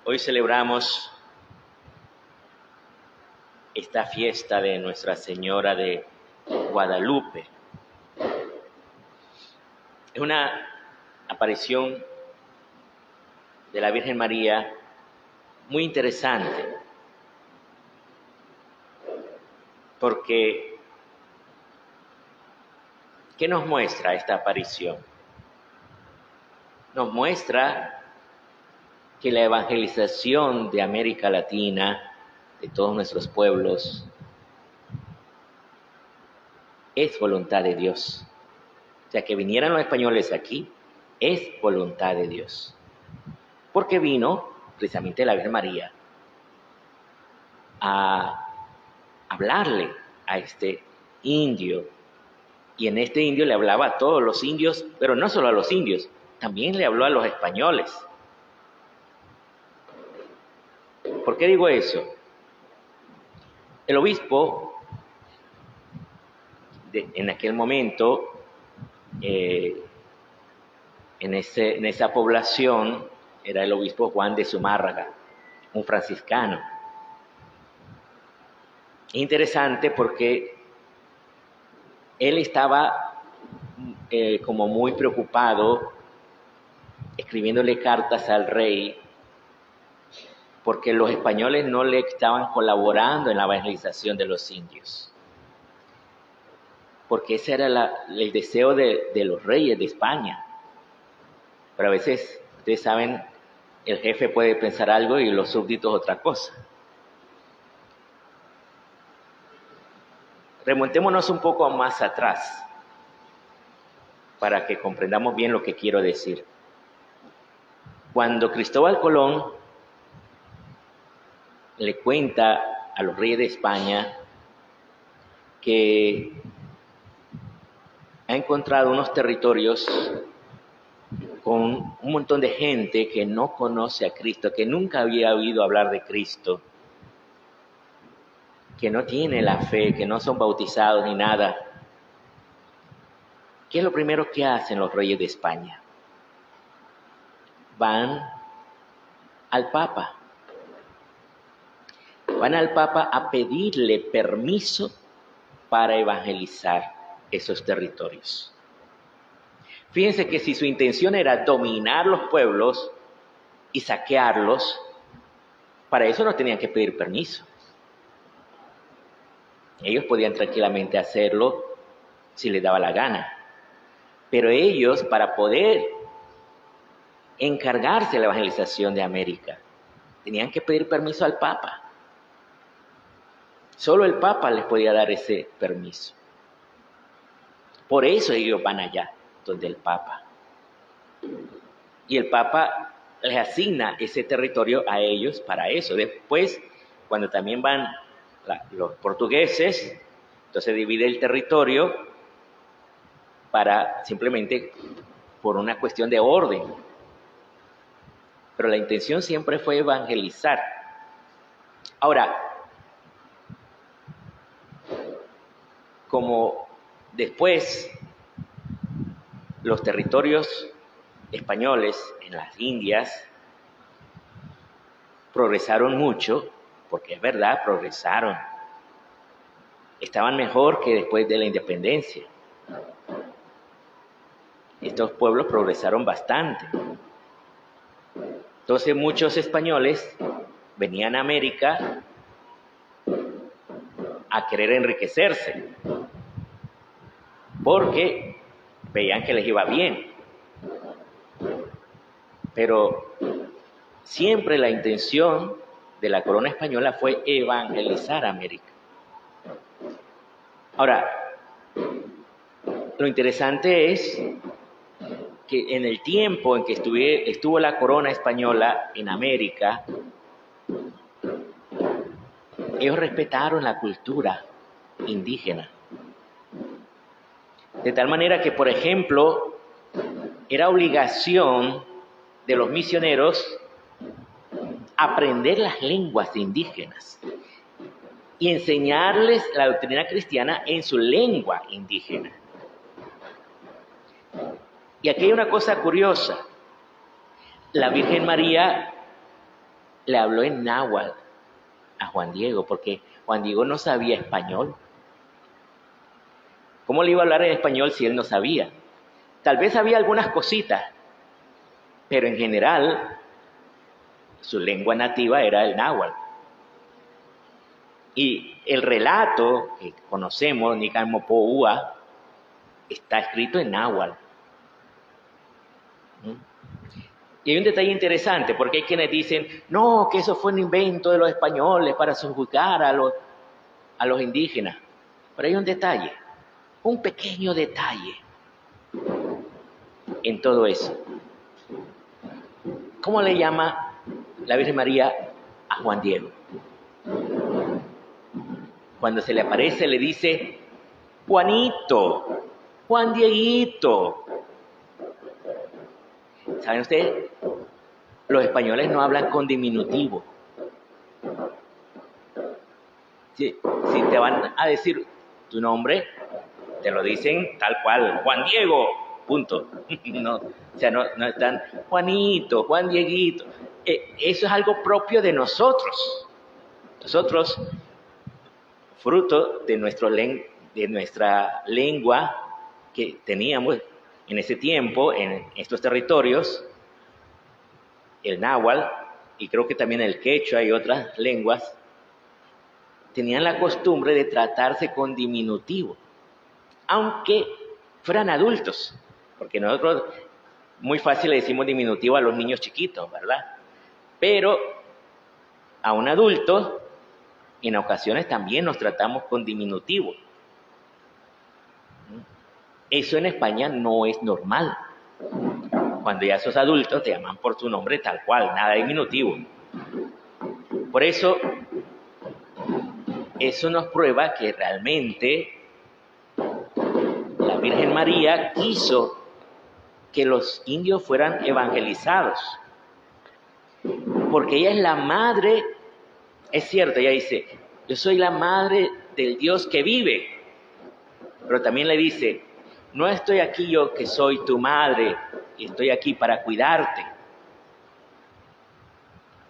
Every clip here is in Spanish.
Hoy celebramos esta fiesta de Nuestra Señora de Guadalupe. Es una aparición de la Virgen María muy interesante, porque ¿qué nos muestra esta aparición? Nos muestra que la evangelización de América Latina, de todos nuestros pueblos, es voluntad de Dios. O sea, que vinieran los españoles aquí es voluntad de Dios. Porque vino precisamente la Virgen María a hablarle a este indio. Y en este indio le hablaba a todos los indios, pero no solo a los indios, también le habló a los españoles. ¿Por qué digo eso? El obispo, en aquel momento, en esa población, era el obispo Juan de Zumárraga, un franciscano. Es interesante porque él estaba como muy preocupado, escribiéndole cartas al rey, porque los españoles no le estaban colaborando en la evangelización de los indios. Porque ese era el deseo de los reyes de España. Pero a veces, ustedes saben, el jefe puede pensar algo y los súbditos otra cosa. Remontémonos un poco más atrás para que comprendamos bien lo que quiero decir. Cuando Cristóbal Colón le cuenta a los reyes de España que ha encontrado unos territorios con un montón de gente que no conoce a Cristo, que nunca había oído hablar de Cristo, que no tiene la fe, que no son bautizados ni nada. ¿Qué es lo primero que hacen los reyes de España? Van al Papa. Van al Papa a pedirle permiso para evangelizar esos territorios. Fíjense que si su intención era dominar los pueblos y saquearlos, para eso no tenían que pedir permiso. Ellos podían tranquilamente hacerlo si les daba la gana. Pero ellos, para poder encargarse de la evangelización de América, tenían que pedir permiso al Papa. Solo el Papa les podía dar ese permiso. Por eso ellos van allá, donde el Papa. Y el Papa les asigna ese territorio a ellos para eso. Después, cuando también van los portugueses, entonces divide el territorio para simplemente por una cuestión de orden. Pero la intención siempre fue evangelizar. Ahora, como después los territorios españoles en las Indias progresaron mucho, porque es verdad, progresaron. Estaban mejor que después de la independencia. Estos pueblos progresaron bastante. Entonces muchos españoles venían a América a querer enriquecerse, porque veían que les iba bien. Pero siempre la intención de la corona española fue evangelizar a América. Ahora, lo interesante es que en el tiempo en que estuvo la corona española en América, ellos respetaron la cultura indígena. De tal manera que, por ejemplo, era obligación de los misioneros aprender las lenguas indígenas y enseñarles la doctrina cristiana en su lengua indígena. Y aquí hay una cosa curiosa. La Virgen María le habló en náhuatl a Juan Diego, porque Juan Diego no sabía español. ¿Cómo le iba a hablar en español si él no sabía? Tal vez sabía algunas cositas, pero en general su lengua nativa era el náhuatl. Y el relato que conocemos, Nicalmopoúa, está escrito en náhuatl. Y hay un detalle interesante, porque hay quienes dicen, no, que eso fue un invento de los españoles para subjugar a los indígenas. Pero hay un detalle, un pequeño detalle en todo eso. ¿Cómo le llama la Virgen María a Juan Diego? Cuando se le aparece le dice, Juanito, Juan Dieguito. ¿Saben ustedes? Los españoles no hablan con diminutivo. Si te van a decir tu nombre, te lo dicen tal cual, Juan Diego, punto. No, o sea, no están Juanito, Juan Dieguito. Eso es algo propio de nosotros. Nosotros, fruto de nuestra lengua que teníamos en ese tiempo, en estos territorios, el náhuatl, y creo que también el quechua y otras lenguas, tenían la costumbre de tratarse con diminutivo, aunque fueran adultos, porque nosotros muy fácil le decimos diminutivo a los niños chiquitos, ¿verdad? Pero a un adulto, en ocasiones también nos tratamos con diminutivo. Eso en España no es normal. Cuando ya sos adultos te llaman por tu nombre tal cual, nada diminutivo. Por eso, eso nos prueba que realmente la Virgen María quiso que los indios fueran evangelizados. Porque ella es la madre, es cierto, ella dice, yo soy la madre del Dios que vive. Pero también le dice, no estoy aquí yo que soy tu madre y estoy aquí para cuidarte.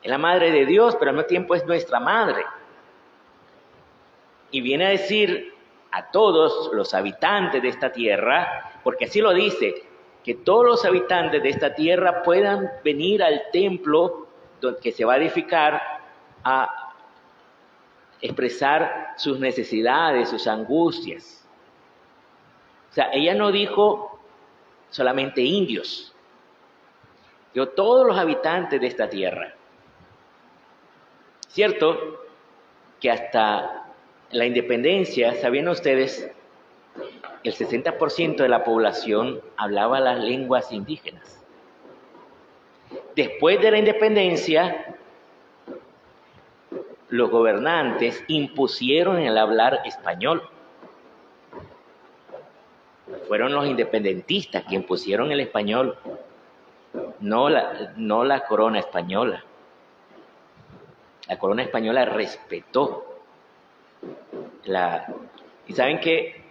Es la madre de Dios, pero al mismo tiempo es nuestra madre. Y viene a decir a todos los habitantes de esta tierra, porque así lo dice, que todos los habitantes de esta tierra puedan venir al templo que se va a edificar a expresar sus necesidades, sus angustias. O sea, ella no dijo solamente indios, dijo todos los habitantes de esta tierra. Cierto que hasta la independencia, ¿sabían ustedes? El 60% de la población hablaba las lenguas indígenas. Después de la independencia, los gobernantes impusieron el hablar español. Fueron los independentistas que impusieron el español, no la corona española. La corona española respetó ¿Y saben qué?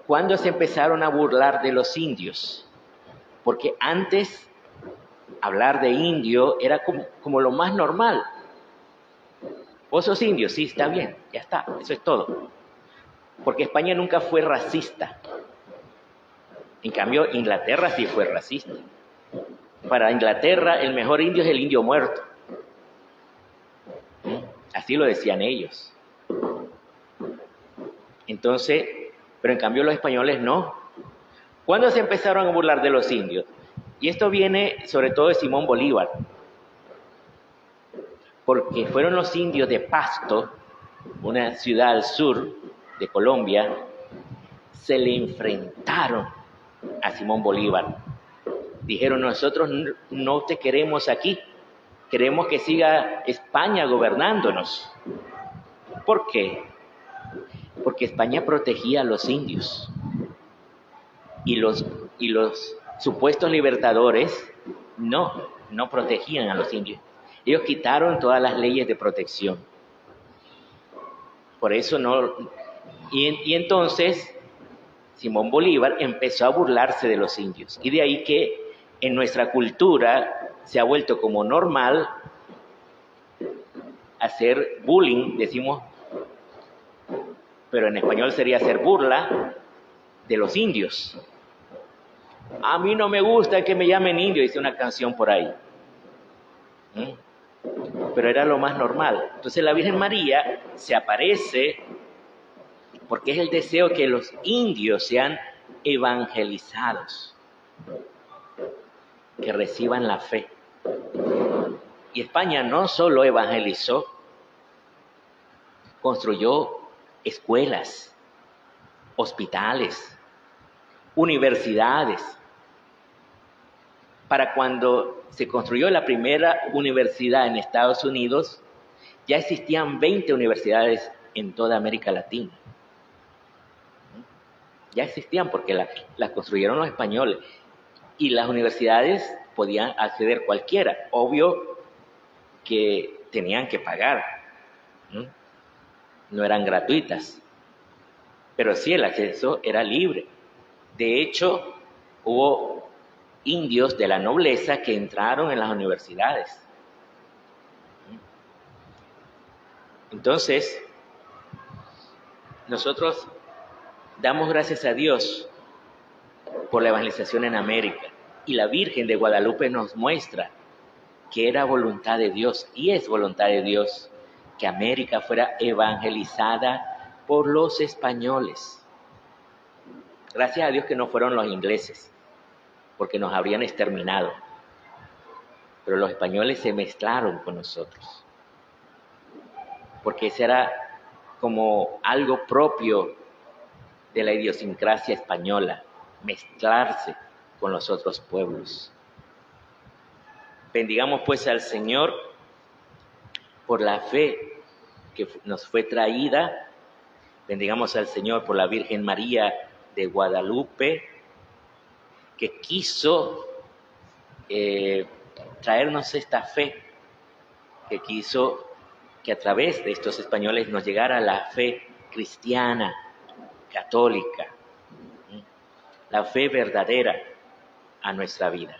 ¿Cuándo se empezaron a burlar de los indios? Porque antes hablar de indio era como lo más normal. ¿Vos sos indio? Sí, está bien, ya está, eso es todo. Porque España nunca fue racista. En cambio, Inglaterra sí fue racista. Para Inglaterra, el mejor indio es el indio muerto. Así lo decían ellos. Entonces, pero en cambio los españoles no. ¿Cuándo se empezaron a burlar de los indios? Y esto viene sobre todo de Simón Bolívar. Porque fueron los indios de Pasto, una ciudad al sur de Colombia, se le enfrentaron a Simón Bolívar. Dijeron, nosotros no te queremos aquí, queremos que siga España gobernándonos. ¿Por qué? Porque España protegía a los indios. Y los supuestos libertadores no protegían a los indios. Ellos quitaron todas las leyes de protección. Por eso no... Y entonces Simón Bolívar empezó a burlarse de los indios. Y de ahí que en nuestra cultura se ha vuelto como normal hacer bullying, decimos, pero en español sería hacer burla de los indios. A mí no me gusta que me llamen indio, dice una canción por ahí. Pero era lo más normal. Entonces la Virgen María se aparece porque es el deseo que los indios sean evangelizados, que reciban la fe. Y España no solo evangelizó, construyó escuelas, hospitales, universidades. Para cuando se construyó la primera universidad en Estados Unidos, ya existían 20 universidades en toda América Latina. Ya existían porque las construyeron los españoles. Y las universidades podían acceder cualquiera. Obvio que tenían que pagar. No eran gratuitas. Pero sí, el acceso era libre. De hecho, hubo indios de la nobleza que entraron en las universidades. Entonces, nosotros damos gracias a Dios por la evangelización en América. Y la Virgen de Guadalupe nos muestra que era voluntad de Dios y es voluntad de Dios que América fuera evangelizada por los españoles. Gracias a Dios que no fueron los ingleses, porque nos habrían exterminado. Pero los españoles se mezclaron con nosotros, porque ese era como algo propio de la idiosincrasia española, mezclarse con los otros pueblos. Bendigamos pues al Señor por la fe que nos fue traída. Bendigamos al Señor por la Virgen María de Guadalupe, que quiso traernos esta fe, que quiso que a través de estos españoles nos llegara la fe cristiana, católica, la fe verdadera a nuestra vida.